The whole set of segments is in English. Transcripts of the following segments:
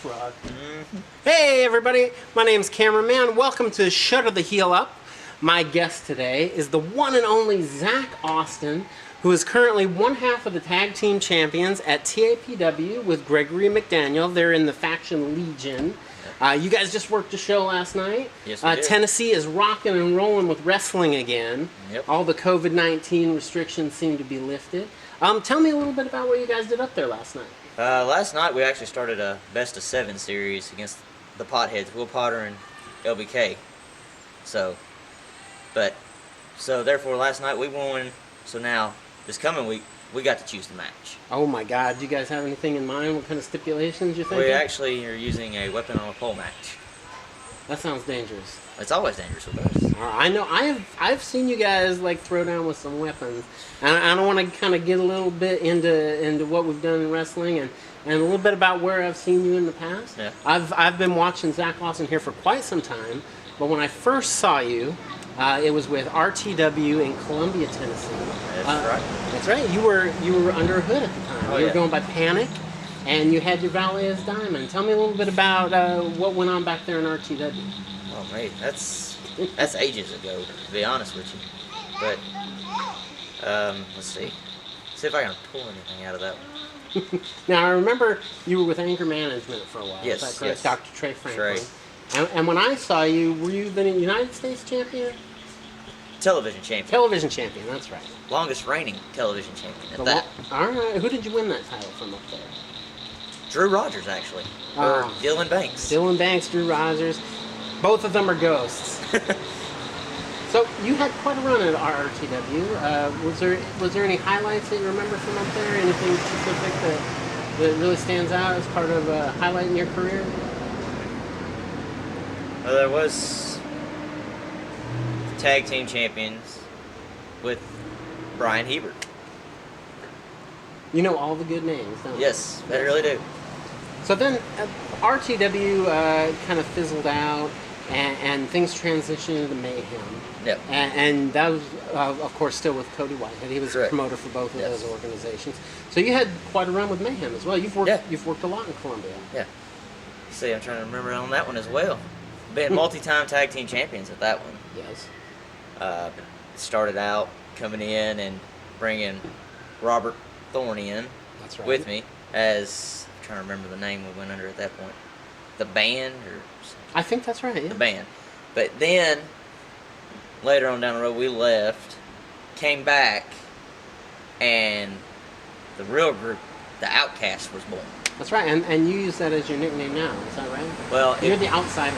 Tough Rod. Hey everybody, my name's Cameraman. Welcome to Shudder the Heel Up. My guest today is the one and only Zakk Austin, who is currently one half of the tag team champions at TAPW with Gregory McDaniel. They're in the faction Legion. You guys just worked a show last night. Yes, we did. Tennessee is rocking and rolling with wrestling again. Yep. All the COVID-19 restrictions seem to be lifted. Tell me a little bit about what you guys did up there last night. Last night we actually started a best of 7 series against the Potheads, Will Potter and LBK. So therefore last night we won. So now this coming week we got to choose the match. Oh my God! Do you guys have anything in mind? What kind of stipulations you thinking? We actually are using a weapon on a pole match. That sounds dangerous. It's always dangerous with us. I know. I've seen you guys like throw down with some weapons, and I don't want to kind of get a little bit into what we've done in wrestling and a little bit about where I've seen you in the past. Yeah. I've been watching Zakk Austin here for quite some time, but when I first saw you, it was with RTW in Columbia, Tennessee. That's right. That's right. You were under a hood at the time. Oh, you were yeah. going by Panic, and you had your valet as Diamond. Tell me a little bit about what went on back there in RTW. Oh mate, that's ages ago, to be honest with you. But let's see if I can pull anything out of that one. Now, I remember you were with Anger Management for a while. Yes, Is that correct? yes. Dr. Trey Franklin. Trey. And when I saw you, were you the United States champion? Television champion. Television champion, that's right. Longest reigning television champion at that. All right. Who did you win that title from up there? Drew Rogers, actually. Or Ah. Dylan Banks. Dylan Banks, Drew Rogers. Both of them are ghosts. So you had quite a run at RTW. Was there any highlights that you remember from up there? Anything specific that really stands out as part of a highlight in your career? Well, there was tag team champions with Brian Hebert. You know all the good names, don't you? Yes, I really do. So then RTW kind of fizzled out and things transitioned into Mayhem. Yep. And that was, of course, still with Cody Whitehead. He was a Correct. promoter for both of Yes. those organizations. So you had quite a run with Mayhem as well. You've worked a lot in Columbia. Yeah. See, I'm trying to remember on that one as well. Been multi-time tag team champions at that one. Yes. Started out coming in and bringing Robert Thorne in That's right. with me as, I'm trying to remember the name we went under at that point. The band or I think that's right, yeah. the band. But then, later on down the road, we left, came back, and the real group, the Outcast, was born. That's right, and you use that as your nickname now, is that right? Well, You're the outsider.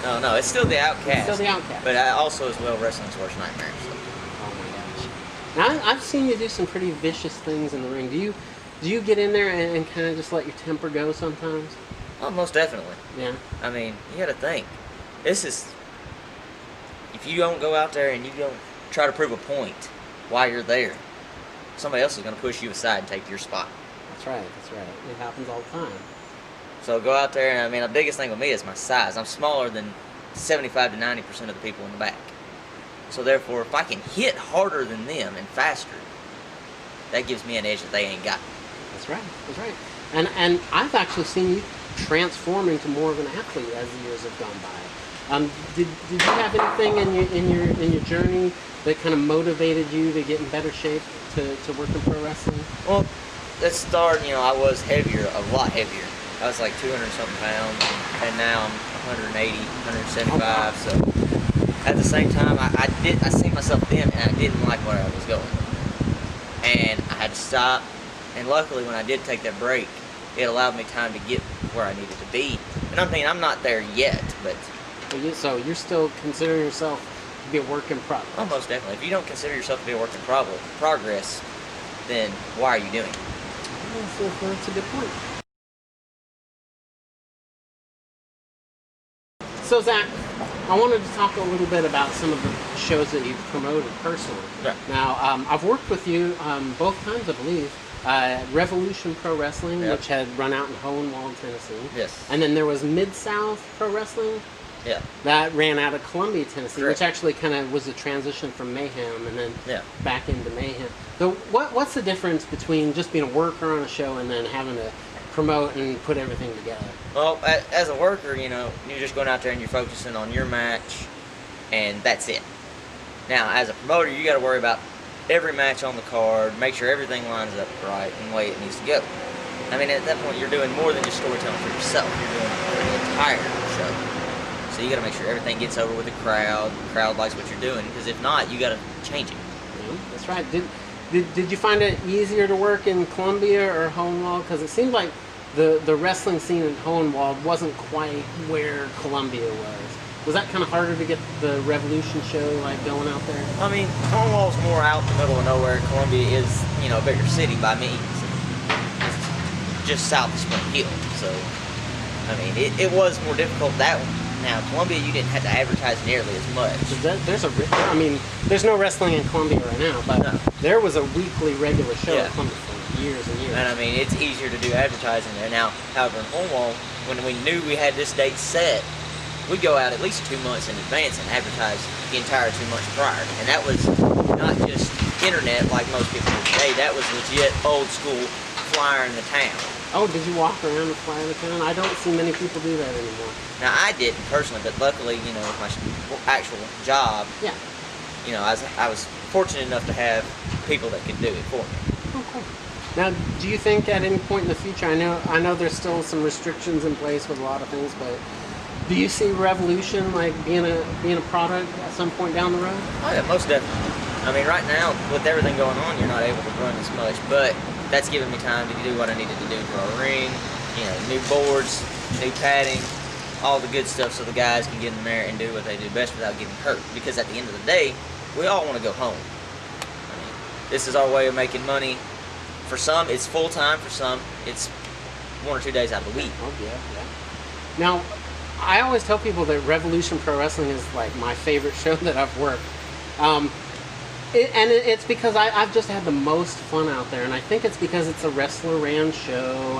no, it's still the Outcast. It's still the Outcast. But I also, as well, Wrestling's Worst Nightmare. So. Oh my gosh. Now, I've seen you do some pretty vicious things in the ring. Do you get in there and kind of just let your temper go sometimes? Oh, most definitely. Yeah. I mean, you got to think. If you don't go out there and you don't try to prove a point while you're there, somebody else is going to push you aside and take your spot. That's right. It happens all the time. So go out there, and I mean, the biggest thing with me is my size. I'm smaller than 75 to 90% of the people in the back. So therefore, if I can hit harder than them and faster, that gives me an edge that they ain't got. That's right. And I've actually seen you transform into more of an athlete as the years have gone by. Did you have anything in your journey that kind of motivated you to get in better shape to work in pro wrestling? Well, let's start, I was heavier, a lot heavier. I was like 200-something pounds, and now I'm 180, 175, Oh, wow. so at the same time, I seen myself then, and I didn't like where I was going. And I had to stop, and luckily when I did take that break, it allowed me time to get where I needed to be. And I'm thinking, I'm not there yet, but... So you're still considering yourself to be a work in progress? Oh, most definitely. If you don't consider yourself to be a work in progress, then why are you doing it? That's a good point. So Zakk, I wanted to talk a little bit about some of the shows that you've promoted personally. Right. Now, I've worked with you both times, I believe. Revolution Pro Wrestling, Yep. which had run out in Hohenwald, Tennessee. Yes. And then there was Mid-South Pro Wrestling. Yeah. That ran out of Columbia, Tennessee, Correct. which actually kind of was a transition from Mayhem and then Yeah. back into Mayhem. So what's the difference between just being a worker on a show and then having to promote and put everything together? Well, as a worker, you know, you're just going out there and you're focusing on your match, and that's it. Now, as a promoter, you got to worry about every match on the card, make sure everything lines up right and the way it needs to go. I mean, at that point, you're doing more than just storytelling for yourself. You're doing it for the entire show. So you got to make sure everything gets over with the crowd likes what you're doing, because if not, you got to change it. Yeah, that's right. Did you find it easier to work in Columbia or Hohenwald? Because it seemed like the wrestling scene in Hohenwald wasn't quite where Columbia was. Was that kind of harder to get the Revolution show like going out there? I mean, Hohenwald's more out in the middle of nowhere. Columbia is, you know, a bigger city by means. It's just south of Spring Hill. So, I mean, it was more difficult that one. Now, Columbia, you didn't have to advertise nearly as much. There's no wrestling in Columbia right now, but No. there was a weekly regular show Yeah. in Columbia for years and years. And I mean, it's easier to do advertising there. Now, however, in Hohenwald, when we knew we had this date set, we'd go out at least 2 months in advance and advertise the entire 2 months prior. And that was not just internet like most people do today. That was legit old school flyer in the town. Oh, did you walk around the fly of the town? I don't see many people do that anymore. Now, I didn't personally, but luckily, you know, with my actual job, Yeah. you know, I was fortunate enough to have people that could do it for me. Oh, cool. Now, do you think at any point in the future, I know there's still some restrictions in place with a lot of things, but do you see Revolution like being a product at some point down the road? Oh yeah, most definitely. I mean, right now, with everything going on, you're not able to run as much, but that's giving me time to do what I needed to do for our ring, you know, new boards, new padding, all the good stuff so the guys can get in there and do what they do best without getting hurt. Because at the end of the day, we all want to go home. I mean, this is our way of making money. For some, it's full-time. For some, it's 1 or 2 days out of the week. Oh, yeah. Now, I always tell people that Revolution Pro Wrestling is like my favorite show that I've worked. It's because I've just had the most fun out there, and I think it's because it's a wrestler-ran show,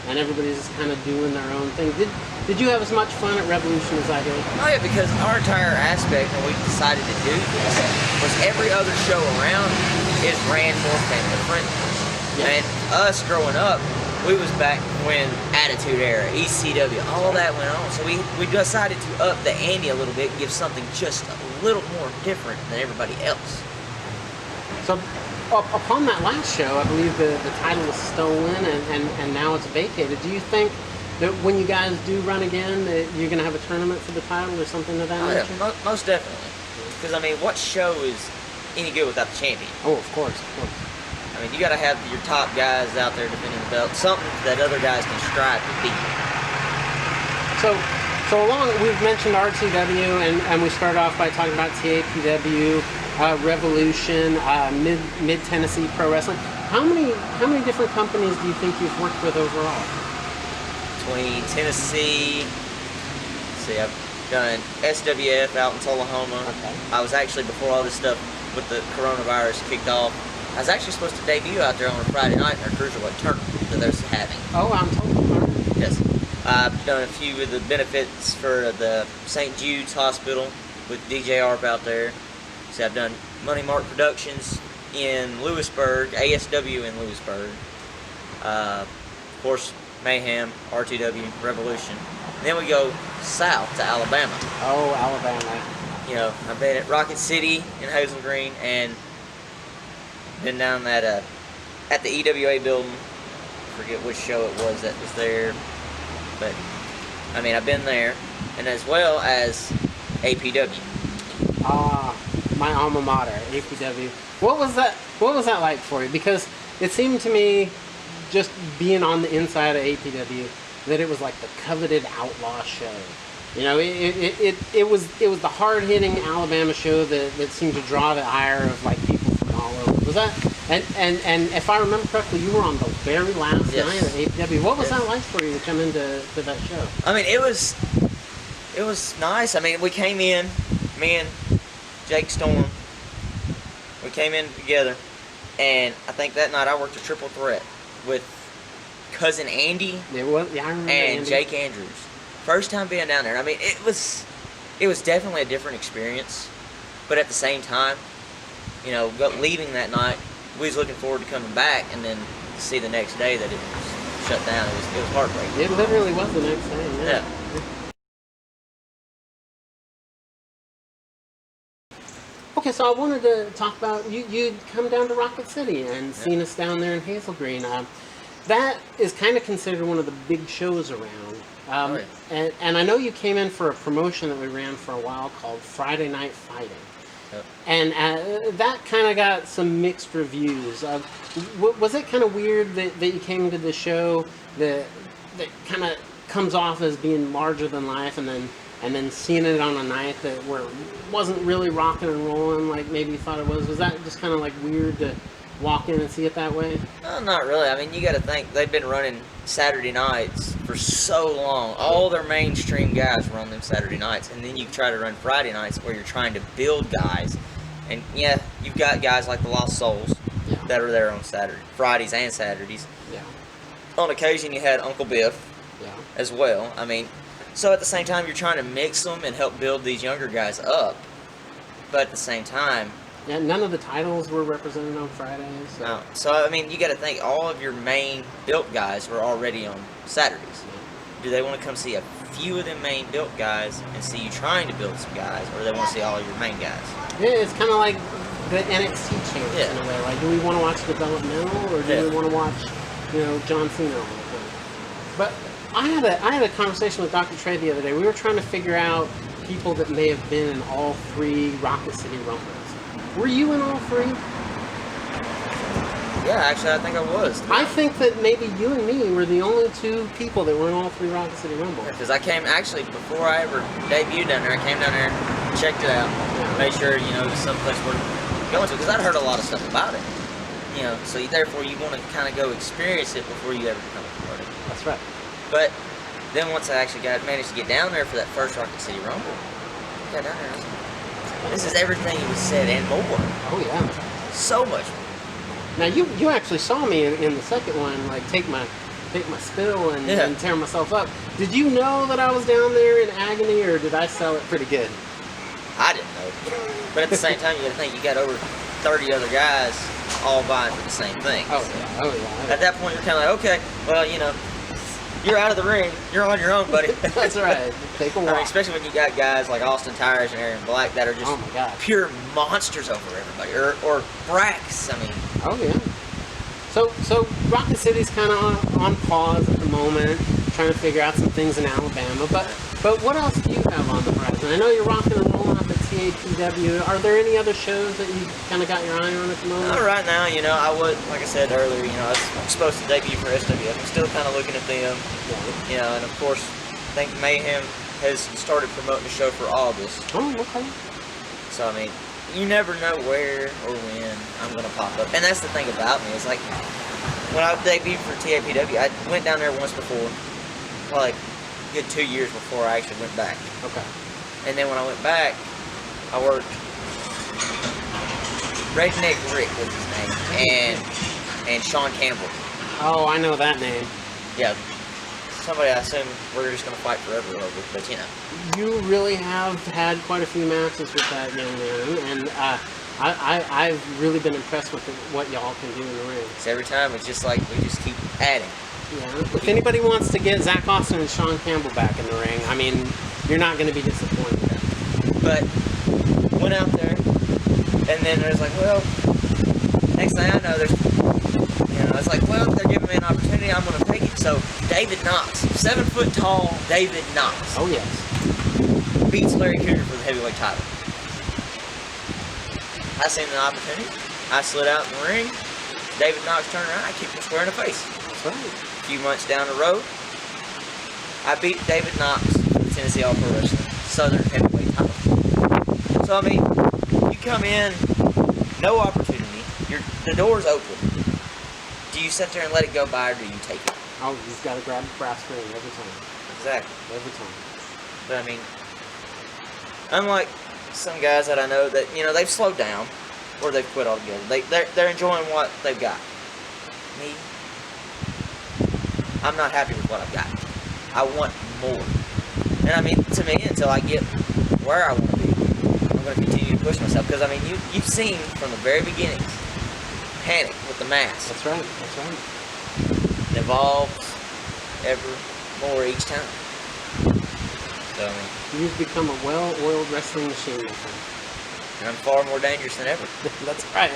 and everybody's just kind of doing their own thing. Did you have as much fun at Revolution as I did? Oh yeah, because our entire aspect when we decided to do this was every other show around is ran more family friendly. Yeah. And us growing up, we was back when Attitude Era, ECW, all that went on. So we decided to up the ante a little bit and give something just a little more different than everybody else. So, upon that last show, I believe the title was stolen, and now it's vacated. Do you think that when you guys do run again, that you're going to have a tournament for the title or something of that Oh nature? yeah, most definitely. Because I mean, what show is any good without the champion? Oh, of course. I mean, you got to have your top guys out there defending the belt, something that other guys can strive to beat. So along, we've mentioned RTW, and we started off by talking about TAPW, Revolution, Mid Tennessee Pro Wrestling. How many different companies do you think you've worked with overall? Between Tennessee, let's see, I've done SWF out in Tullahoma. Okay. I was actually, before all this stuff with the coronavirus kicked off, I was actually supposed to debut out there on a Friday night in their cruiserweight tournament that they're having. Oh, I'm told. Yes. I've done a few of the benefits for the St. Jude's Hospital with DJ Arp out there. So I've done Money Mark Productions in Lewisburg, ASW in Lewisburg. Of course, Mayhem, RTW, Revolution. And then we go south to Alabama. Oh, Alabama. You know, I've been at Rocket City in Hazel Green and been down at the EWA building. I forget which show it was that was there. But, I mean, I've been there. And as well as APW. My alma mater, APW. What was that like for you? Because it seemed to me, just being on the inside of APW, that it was like the coveted outlaw show. You know, it was the hard hitting Alabama show that seemed to draw the ire of like people from all over. Was that? And if I remember correctly, you were on the very last Yes. night of APW. What was Yes. that like for you to come into that show? I mean, it was nice. I mean, we came in, me and Jake Storm, we came in together, and I think that night I worked a triple threat with Cousin Andy It was, yeah, I remember. and Andy. Jake Andrews. First time being down there. I mean, it was definitely a different experience, but at the same time, you know, leaving that night, we was looking forward to coming back and then to see the next day that it was shut down. It was heartbreaking. It literally was the next day. Yeah. Okay, so I wanted to talk about you'd come down to Rocket City and seen us down there in Hazel Green. That is kind of considered one of the big shows around. And I know you came in for a promotion that we ran for a while called Friday Night Fighting. Yep. And that kind of got some mixed reviews. Was it kind of weird that you came to the show that kind of comes off as being larger than life, and then seeing it on a night where it wasn't really rocking and rolling like maybe you thought it was? Was that just kind of like weird to walk in and see it that way? No, not really. I mean, you got to think they've been running Saturday nights for so long. All their mainstream guys run them Saturday nights, and then you try to run Friday nights where you're trying to build guys. And yeah, you've got guys like the Lost Souls that are there on Fridays and Saturdays. Yeah. On occasion, you had Uncle Biff as well. I mean, so at the same time, you're trying to mix them and help build these younger guys up. But at the same time, yeah, none of the titles were represented on Fridays. So. No. So, I mean, you got to think all of your main built guys were already on Saturdays. Yeah. Do they want to come see a few of them main built guys and see you trying to build some guys, or do they want to see all of your main guys? Yeah, it's kind of like the NXT champs in a way. Like, do we want to watch developmental, or do we want to watch, John Cena all the time? But I had a conversation with Dr. Trey the other day. We were trying to figure out people that may have been in all 3 Rocket City Rumbles. Were you in all 3? Yeah, actually, I think I was. I think that maybe you and me were the only 2 people that were in all 3 Rocket City Rumbles. Because I came, actually, before I ever debuted down there, I came down there, checked it out, made sure, it was someplace worth going to, because I'd heard a lot of stuff about it. So therefore you want to kind of go experience it before you ever become a promoter. That's right. But then once I actually managed to get down there for that first Rocket City Rumble, I got down there, I was like, this is everything it was said and more. Oh yeah. So much more. Now you actually saw me in the second one, like take my spill and tear myself up. Did you know that I was down there in agony, or did I sell it pretty good? I didn't know. But at the same time, you got to think you got over 30 other guys all vying for the same thing. Oh yeah. At that point, you're kind of like, okay, well, you're out of the ring. You're on your own, buddy. That's right. Take a walk. I mean, especially when you got guys like Austin Tires and Aaron Black that are just pure monsters over everybody. Or Brax, I mean. Oh, yeah. So Rocket City's kind of on pause at the moment, trying to figure out some things in Alabama. But what else do you have on the horizon? I know you're rocking and rolling up at TAPW. Are there any other shows that you kind of got your eye on at the moment? Right now, I would, like I said earlier, I was supposed to debut for SWF. I'm still kind of looking at them. Yeah. And of course, I think Mayhem has started promoting the show for August. Oh, okay. So, I mean, you never know where or when I'm going to pop up. And that's the thing about me. It's like, when I debuted for TAPW, I went down there once before, probably a good 2 years before I actually went back. Okay. And then when I went back, I worked Redneck Rick was his name, and Sean Campbell. Oh, I know that name. Yeah. Somebody I assume we're just going to fight forever over, but You really have had quite a few matches with that young man, and I've really been impressed with what y'all can do in the ring. So every time it's just like we just keep adding. Yeah. If anybody wants to get Zakk Austin and Sean Campbell back in the ring, I mean, you're not going to be disappointed. But went out there, and then there's like, well, next thing I know, it's like, well, they're giving me an opportunity, I'm going to take it. So David Knox, 7 foot tall David Knox. Oh yes. Beats Larry Cougar for the heavyweight title. I seen the opportunity. I slid out in the ring. David Knox turned around. I kicked him square in the face. That's right. A few months down the road, I beat David Knox for the Tennessee All Pro Wrestling Southern Heavyweight title. So, I mean, you come in, no opportunity. The door's open. Do you sit there and let it go by, or do you take it? Oh, you've got to grab the brass ring every time. Exactly. Every time. But, I mean, unlike some guys that I know that, they've slowed down, or they've quit altogether. They're enjoying what they've got. Me, I'm not happy with what I've got. I want more. And I mean, to me, until I get where I want to be, I'm going to continue to push myself. Because, I mean, you've seen from the very beginnings, Panic with the mask. That's right. That's right. Evolved, ever more each time. So, I mean, You've become a well-oiled wrestling machine, my friend. and I'm far more dangerous than ever. That's right.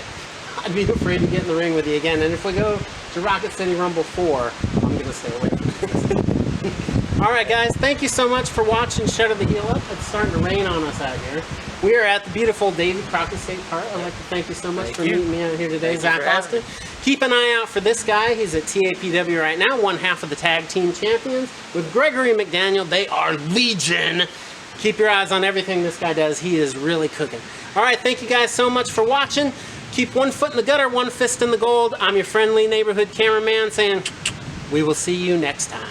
I'd be afraid to get in the ring with you again. And if we go to Rocket City Rumble 4, I'm going to stay away from this. All right, guys. Thank you so much for watching Shut of the Heel Up. It's starting to rain on us out here. We are at the beautiful Davy Crockett State Park. I'd like to thank you so much for meeting me out here today, Zakk Austin. Keep an eye out for this guy. He's at TAPW right now, one half of the tag team champions. With Gregory McDaniel, they are Legion. Keep your eyes on everything this guy does. He is really cooking. All right, thank you guys so much for watching. Keep one foot in the gutter, one fist in the gold. I'm your friendly neighborhood cameraman saying, we will see you next time.